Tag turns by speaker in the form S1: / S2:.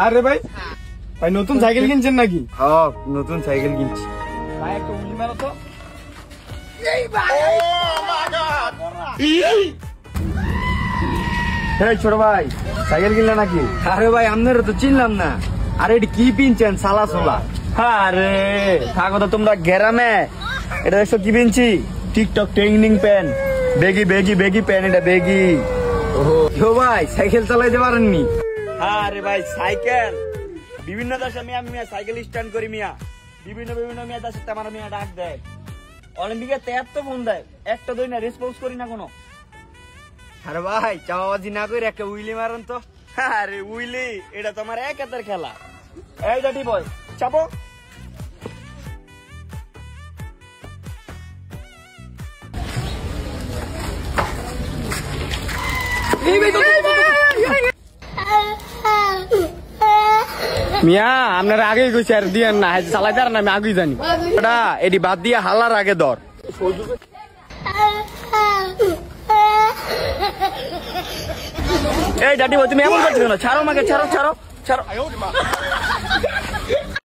S1: আরে ভাই ভাই নতুন সাইকেল কিনছেন নাকি?
S2: হ্যাঁ নতুন সাইকেল কিনছি।
S1: ভাই একটা উলি মারো তো।
S2: ছোট ভাই সাইকেল কিনলে নাকি? আরে ভাই আপনারা তো চিনলাম না। আরে এটি কি পিনছেন সালা সোলা? আরে থাকো তো তোমরা গ্রামে। এটা দেখছো কি পিনছি? TikTok training pan, baggy baggy baggy pan, এটা বেগি। ও ভাই সাইকেল চালাইতে পারেননি? আরে ভাই সাইকেল বিভিন্ন দেশে মিয়া সাইকেল স্ট্যান্ড করি মিয়া, বিভিন্ন মিয়া দেশে আমার মিয়া ডাক দেয়, অলিম্পিকে এত ফোন দেয়, একটা দুই না রেসপন্স করি না কোনো। আরে ভাই চাওয়াবাজি না করে একটা উইলি মারেন তো। আরে উইলি এটা তো আমার এক হাতের খেলা। এই ডাটি বয় চাপো।
S1: মিয়া আপনার আগে কইছি আর দিয়েন না, চালাইতে আর না, আমি আগেই জানি।
S2: এটি বাদ দিয়ে হালার আগে ধর। এই ডাটি বয় তুমি এমন করছো কেন? ছাড়ো আমাকে, ছাড়ো ছাড়ো ছাড়ো।